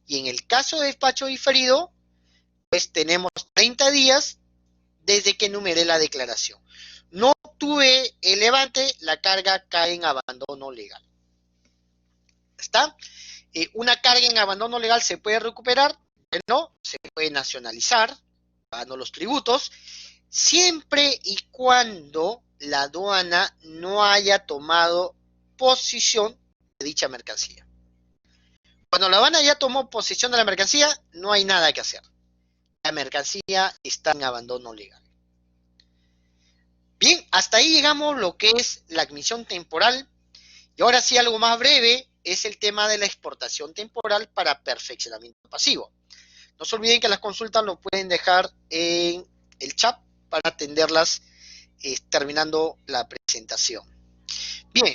Y en el caso de despacho diferido, pues tenemos 30 días desde que enumeré la declaración. No obtuve el levante, la carga cae en abandono legal. ¿Está? Una carga en abandono legal se puede recuperar, no, se puede nacionalizar, pagando los tributos, siempre y cuando la aduana no haya tomado posesión de dicha mercancía. Cuando la aduana ya tomó posesión de la mercancía, no hay nada que hacer. La mercancía está en abandono legal. Bien, hasta ahí llegamos lo que es la admisión temporal. Y ahora sí, algo más breve es el tema de la exportación temporal para perfeccionamiento pasivo. No se olviden que las consultas lo pueden dejar en el chat para atenderlas terminando la presentación. Bien,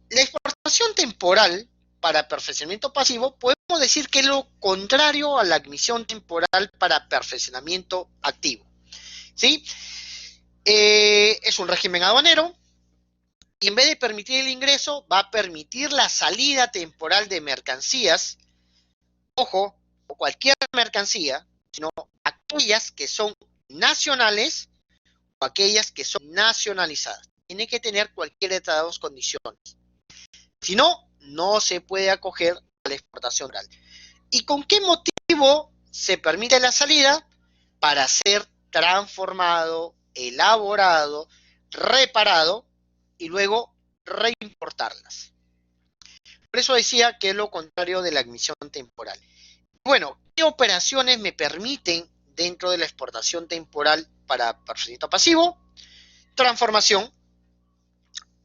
la exportación temporal para perfeccionamiento pasivo podemos decir que es lo contrario a la admisión temporal para perfeccionamiento activo. ¿Sí? Es un régimen aduanero y en vez de permitir el ingreso va a permitir la salida temporal de mercancías, ojo, o cualquier mercancía, sino aquellas que son nacionales o aquellas que son nacionalizadas. Tiene que tener cualquiera de estas dos condiciones. Si no, no se puede acoger a la exportación oral. ¿Y con qué motivo se permite la salida? Para ser transformado, elaborado, reparado y luego reimportarlas. Por eso decía que es lo contrario de la admisión temporal. Bueno, ¿qué operaciones me permiten dentro de la exportación temporal para perfeccionamiento pasivo? Transformación.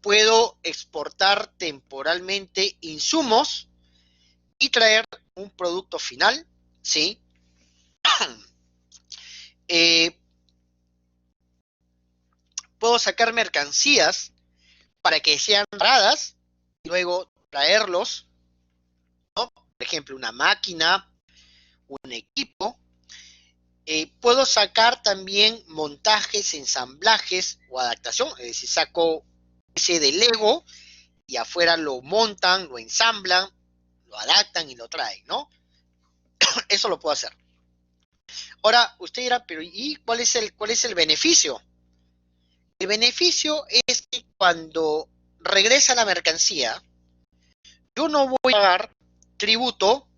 Puedo exportar temporalmente insumos y traer un producto final, ¿sí? Puedo sacar mercancías para que sean paradas y luego traerlos, ¿no? Por ejemplo, una máquina, un equipo. Puedo sacar también montajes, ensamblajes o adaptación, es decir, saco ese de Lego y afuera lo montan, lo ensamblan, lo adaptan y lo traen, ¿no? Eso lo puedo hacer. Ahora, usted dirá, pero ¿y cuál es el beneficio? El beneficio es que cuando regresa la mercancía, yo no voy a pagar tributo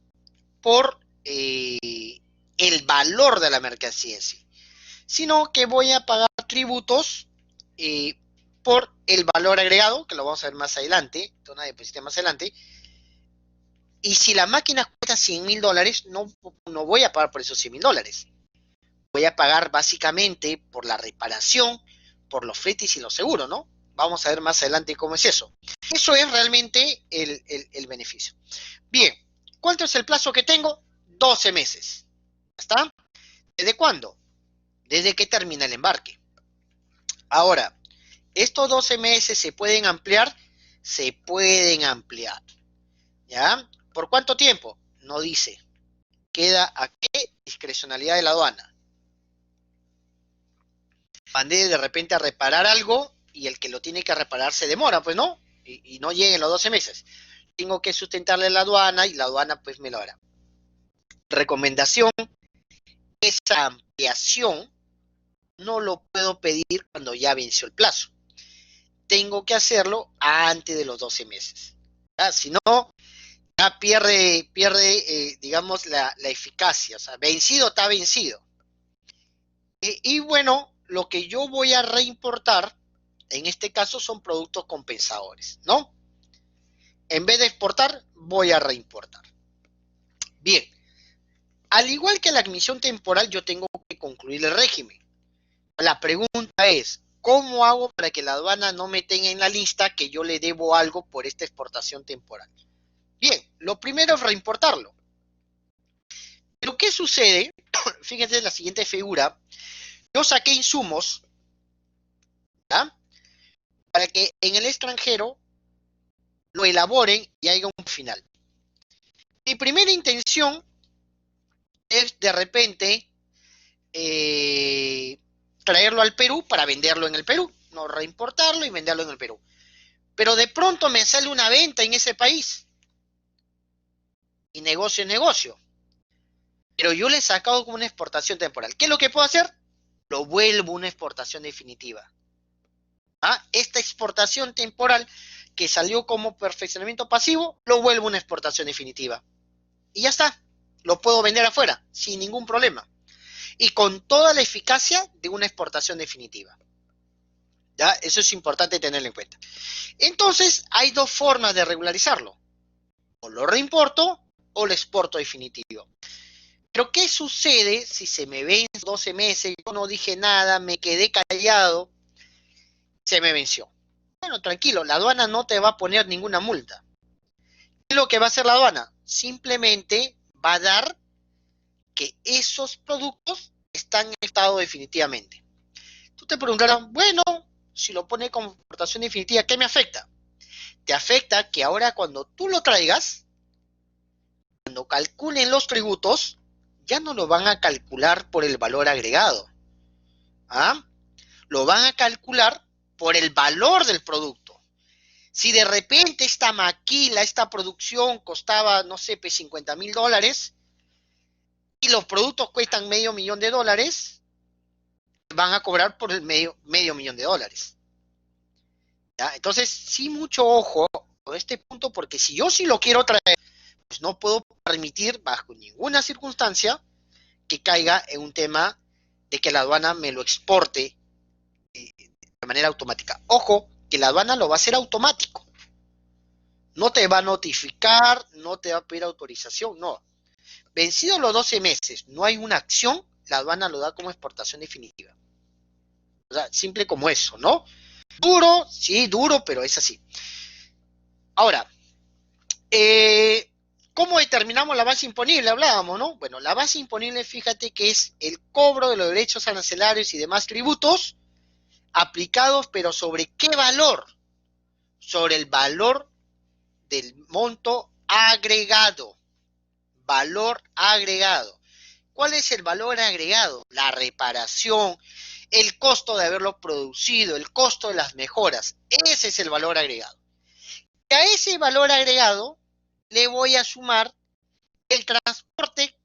por el valor de la mercancía en sí, sino que voy a pagar tributos por el valor agregado, que lo vamos a ver más adelante, una diapositiva más adelante. Y si la máquina cuesta $100,000, no voy a pagar por esos $100,000. voy a pagar básicamente por la reparación, por los fletes y los seguros, ¿no? Vamos a ver más adelante cómo es eso. Eso es realmente el beneficio. Bien, ¿cuánto es el plazo que tengo? 12 meses. ¿Está? ¿Desde cuándo? Desde que termina el embarque. Ahora, estos 12 meses se pueden ampliar, se pueden ampliar. ¿Ya? ¿Por cuánto tiempo? No dice. Queda a qué discrecionalidad de la aduana. Mandé de repente a reparar algo y el que lo tiene que reparar se demora, pues no, y no lleguen los 12 meses. Tengo que sustentarle a la aduana y la aduana pues me lo hará. Recomendación, esa ampliación no lo puedo pedir cuando ya venció el plazo. Tengo que hacerlo antes de los 12 meses. ¿Ya? Si no, ya pierde digamos, la eficacia. O sea, vencido está vencido. Y bueno, lo que yo voy a reimportar, en este caso, son productos compensadores, ¿no? En vez de exportar, voy a reimportar. Bien, al igual que la admisión temporal, yo tengo que concluir el régimen. La pregunta es, ¿cómo hago para que la aduana no me tenga en la lista que yo le debo algo por esta exportación temporal? Bien, lo primero es reimportarlo. Pero ¿qué sucede? Fíjense en la siguiente figura. Yo saqué insumos, ¿ya? Para que en el extranjero lo elaboren y haya un final. Mi primera intención es de repente traerlo al Perú para venderlo en el Perú, no reimportarlo y venderlo en el Perú. Pero de pronto me sale una venta en ese país y negocio es negocio. Pero yo le he sacado como una exportación temporal. ¿Qué es lo que puedo hacer? Lo vuelvo una exportación definitiva. ¿Ah? Esta exportación temporal que salió como perfeccionamiento pasivo, lo vuelvo una exportación definitiva. Y ya está. Lo puedo vender afuera sin ningún problema. Y con toda la eficacia de una exportación definitiva. ¿Ya? Eso es importante tenerlo en cuenta. Entonces, hay dos formas de regularizarlo. O lo reimporto o lo exporto definitivo. Pero, ¿qué sucede si se me ven 12 meses, yo no dije nada, me quedé callado, se me venció? Bueno, tranquilo, la aduana no te va a poner ninguna multa. ¿Qué es lo que va a hacer la aduana? Simplemente va a dar que esos productos están en estado definitivamente. Tú te preguntarás, bueno, si lo pone como exportación definitiva, ¿qué me afecta? Te afecta que ahora cuando tú lo traigas, cuando calculen los tributos, ya no lo van a calcular por el valor agregado. ¿Ah? Lo van a calcular por el valor del producto. Si de repente esta maquila, esta producción costaba, no sé, $50,000 y los productos cuestan $500,000, van a cobrar por el medio millón de dólares. ¿Ya? Entonces, sí, mucho ojo con este punto, porque si yo sí lo quiero traer, pues no puedo permitir bajo ninguna circunstancia que caiga en un tema de que la aduana me lo exporte de manera automática. Ojo, que la aduana lo va a hacer automático. No te va a notificar, no te va a pedir autorización, no. Vencidos los 12 meses, no hay una acción, la aduana lo da como exportación definitiva. O sea, simple como eso, ¿no? Duro, sí, duro, pero es así. Ahora, ¿cómo determinamos la base imponible? Hablábamos, ¿no? Bueno, la base imponible, fíjate que es el cobro de los derechos arancelarios y demás tributos aplicados, pero ¿sobre qué valor? Sobre el valor del monto agregado. Valor agregado. ¿Cuál es el valor agregado? La reparación, el costo de haberlo producido, el costo de las mejoras. Ese es el valor agregado. Y a ese valor agregado le voy a sumar el transporte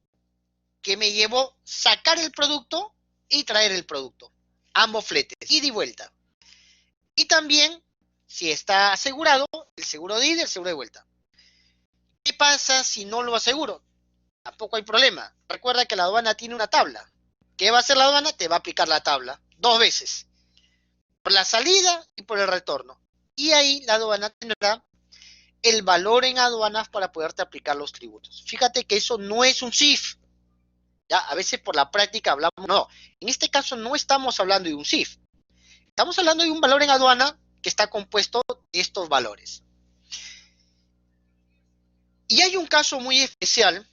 que me llevó sacar el producto y traer el producto. Ambos fletes, ida y vuelta. Y también, si está asegurado, el seguro de ida y el seguro de vuelta. ¿Qué pasa si no lo aseguro? Tampoco hay problema. Recuerda que la aduana tiene una tabla. ¿Qué va a hacer la aduana? Te va a aplicar la tabla 2 veces. Por la salida y por el retorno. Y ahí la aduana tendrá el valor en aduanas para poderte aplicar los tributos. Fíjate que eso no es un CIF. ¿ya? A veces por la práctica hablamos, no, en este caso no estamos hablando de un CIF, estamos hablando de un valor en aduana que está compuesto de estos valores. Y hay un caso muy especial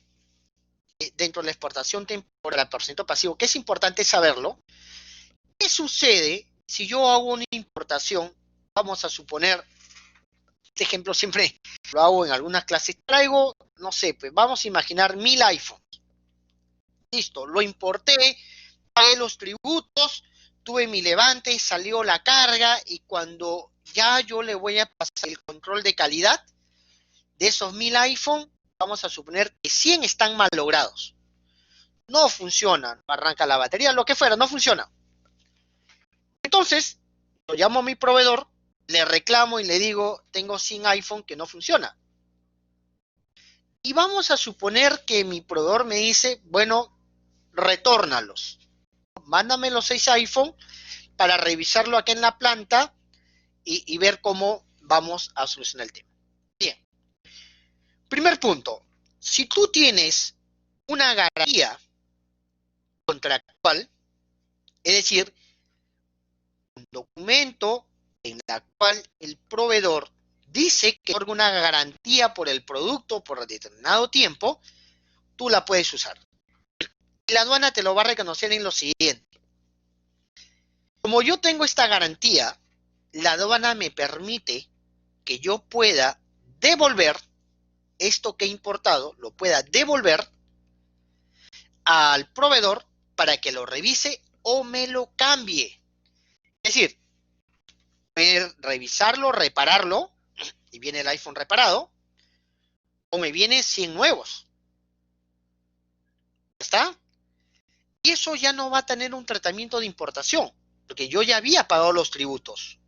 dentro de la exportación temporal por ciento pasivo, que es importante saberlo. ¿Qué sucede si yo hago una importación? Vamos a suponer, este ejemplo siempre lo hago en algunas clases, traigo, no sé, pues vamos a imaginar 1000 iPhones. Listo, lo importé, pagué los tributos, tuve mi levante, salió la carga y cuando ya yo le voy a pasar el control de calidad de esos 1000 iPhone, vamos a suponer que 100 están mal logrados. No funcionan, arranca la batería, lo que fuera, no funciona. Entonces, lo llamo a mi proveedor, le reclamo y le digo, tengo 100 iPhone que no funciona. Y vamos a suponer que mi proveedor me dice, bueno, retórnalos. Mándame los 6 iPhone para revisarlo aquí en la planta y ver cómo vamos a solucionar el tema. Bien. Primer punto. Si tú tienes una garantía contractual, es decir, un documento en la cual el proveedor dice que otorga una garantía por el producto por determinado tiempo, tú la puedes usar. Y la aduana te lo va a reconocer en lo siguiente. Como yo tengo esta garantía, la aduana me permite que yo pueda devolver esto que he importado, lo pueda devolver al proveedor para que lo revise o me lo cambie. Es decir, poder revisarlo, repararlo, y viene el iPhone reparado, o me viene 100 nuevos. ¿Está? Y eso ya no va a tener un tratamiento de importación, porque yo ya había pagado los tributos.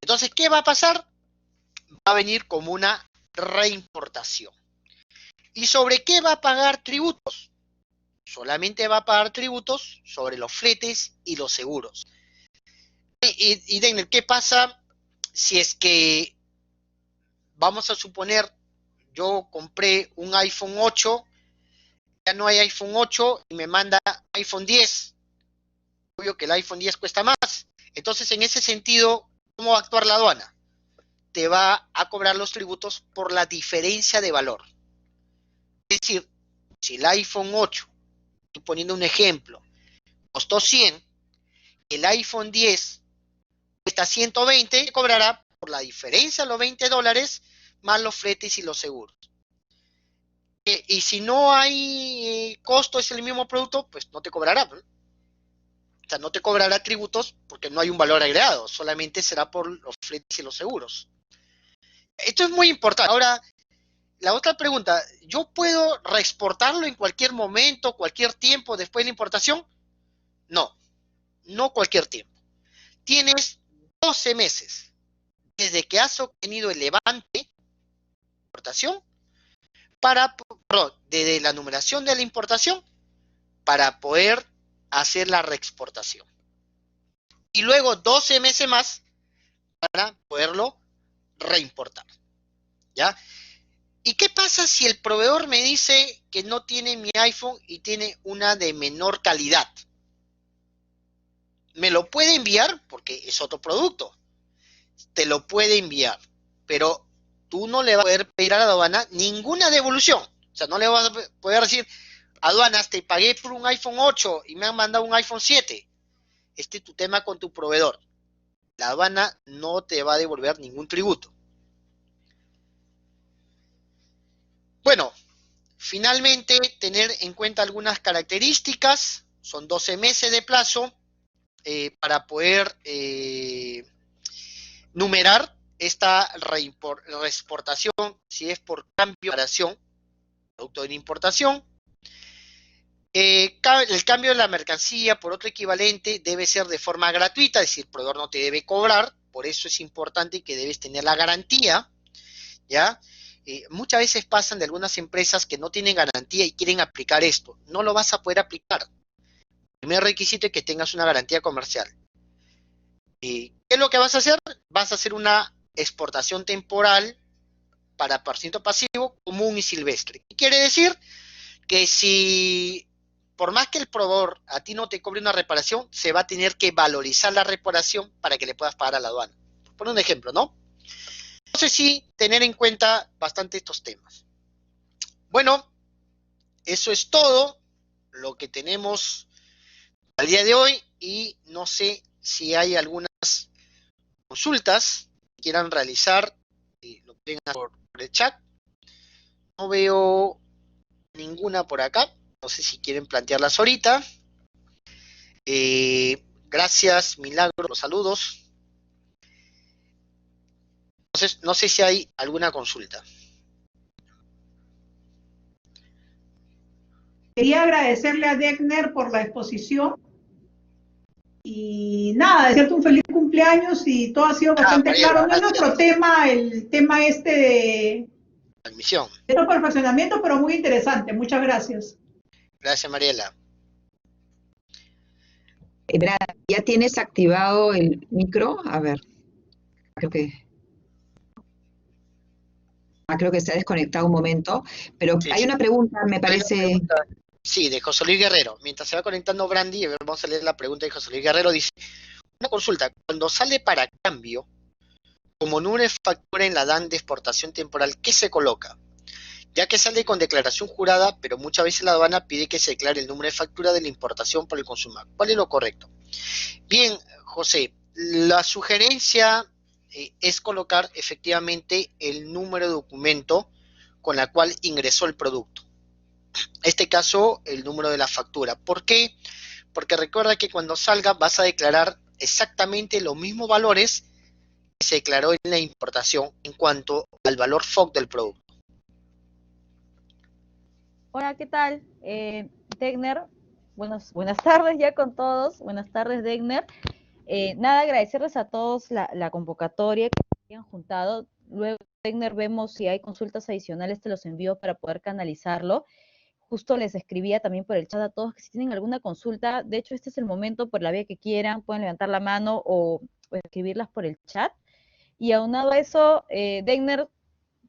Entonces, ¿qué va a pasar? Va a venir como una reimportación. ¿Y sobre qué va a pagar tributos? Solamente va a pagar tributos sobre los fletes y los seguros. Y Daniel, ¿qué pasa si es que, vamos a suponer, yo compré un iPhone 8, ya no hay iPhone 8 y me manda iPhone 10? Obvio que el iPhone 10 cuesta más. Entonces, en ese sentido, ¿cómo va a actuar la aduana? Te va a cobrar los tributos por la diferencia de valor. Es decir, si el iPhone 8, estoy poniendo un ejemplo, costó 100, el iPhone 10 cuesta 120, te cobrará por la diferencia, los $20, más los fletes y los seguros. Y si no hay costo, es el mismo producto, pues no te cobrará. O sea, no te cobrará tributos porque no hay un valor agregado, solamente será por los fletes y los seguros. Esto es muy importante. Ahora, la otra pregunta, ¿yo puedo reexportarlo en cualquier momento, cualquier tiempo después de la importación? No, no cualquier tiempo. Tienes 12 meses desde que has obtenido el levante de importación desde la numeración de la importación para poder hacer la reexportación. Y luego 12 meses más para poderlo reimportar. ¿Ya? ¿Y qué pasa si el proveedor me dice que no tiene mi iPhone y tiene una de menor calidad? Me lo puede enviar porque es otro producto. Te lo puede enviar, pero tú no le vas a poder pedir a la aduana ninguna devolución. O sea, no le vas a poder decir, aduanas, te pagué por un iPhone 8 y me han mandado un iPhone 7. Este es tu tema con tu proveedor. La aduana no te va a devolver ningún tributo. Bueno, finalmente, tener en cuenta algunas características. Son 12 meses de plazo para poder numerar esta reexportación, si es por cambio de operación, producto de una importación. El cambio de la mercancía por otro equivalente debe ser de forma gratuita, es decir, el proveedor no te debe cobrar, por eso es importante que debes tener la garantía, ¿ya? Muchas veces pasan de algunas empresas que no tienen garantía y quieren aplicar esto. No lo vas a poder aplicar. El primer requisito es que tengas una garantía comercial. ¿Qué es lo que vas a hacer? Vas a hacer una exportación temporal para por ciento pasivo común y silvestre. ¿Qué quiere decir? que si, por más que el proveedor a ti no te cobre una reparación, se va a tener que valorizar la reparación para que le puedas pagar a la aduana. Por un ejemplo, ¿no? Entonces sí, tener en cuenta bastante estos temas. Bueno, eso es todo lo que tenemos al día de hoy y no sé si hay algunas consultas que quieran realizar, lo tengan por el chat. No veo ninguna por acá, no sé si quieren plantearlas ahorita. Gracias, Milagro, los saludos. Entonces, no sé si hay alguna consulta. Quería agradecerle a Degner por la exposición y nada, desearte un feliz cumpleaños y todo ha sido bastante Mariela, claro. No es nuestro gracias. tema, el tema Admisión. de los perfeccionamientos, pero muy interesante. Muchas gracias. Gracias, Mariela. ¿Ya tienes activado el micro? A ver, creo que, creo que se ha desconectado un momento, pero Sí, hay sí. una pregunta, me Hay una parece. pregunta. Sí, de José Luis Guerrero. Mientras se va conectando Brandy, vamos a leer la pregunta de José Luis Guerrero. Dice, una consulta, cuando sale para cambio, como número de factura en la DAN de exportación temporal, ¿qué se coloca? Ya que sale con declaración jurada, pero muchas veces la aduana pide que se declare el número de factura de la importación por el consumo. ¿Cuál es lo correcto? Bien, José, la sugerencia es colocar efectivamente el número de documento con la cual ingresó el producto. En este caso, el número de la factura. ¿Por qué? Porque recuerda que cuando salga vas a declarar exactamente los mismos valores que se declaró en la importación en cuanto al valor FOB del producto. Hola, ¿qué tal? Degner, buenas tardes ya con todos. Buenas tardes, Degner. Nada, agradecerles a todos la convocatoria que han juntado. Luego, Degner, vemos si hay consultas adicionales, te los envío para poder canalizarlo. Justo les escribía también por el chat a todos que si tienen alguna consulta, de hecho este es el momento, por la vía que quieran, pueden levantar la mano o escribirlas por el chat. Y aunado a eso, Degner,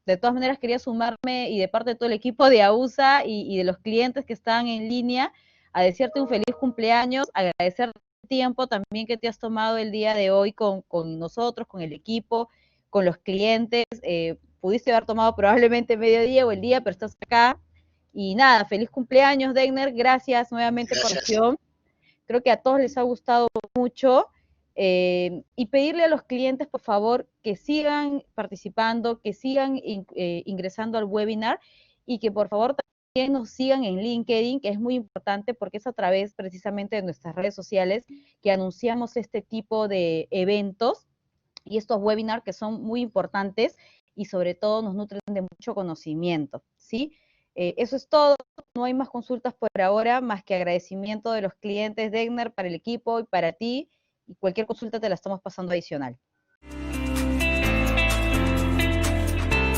de todas maneras quería sumarme y de parte de todo el equipo de AUSA y de los clientes que están en línea a desearte un feliz cumpleaños, agradecer el tiempo también que te has tomado el día de hoy con nosotros, con el equipo, con los clientes. Pudiste haber tomado probablemente mediodía o el día, pero estás acá. Y nada, feliz cumpleaños, Degner. Gracias nuevamente por la Gracias. acción. Creo que a todos les ha gustado mucho. Y pedirle a los clientes, por favor, que sigan participando, que sigan ingresando al webinar y que por favor también nos sigan en LinkedIn, que es muy importante porque es a través precisamente de nuestras redes sociales que anunciamos este tipo de eventos y estos webinars que son muy importantes y sobre todo nos nutren de mucho conocimiento, ¿sí? Eso es todo, no hay más consultas por ahora, más que agradecimiento de los clientes Degner para el equipo y para ti, y cualquier consulta te la estamos pasando adicional.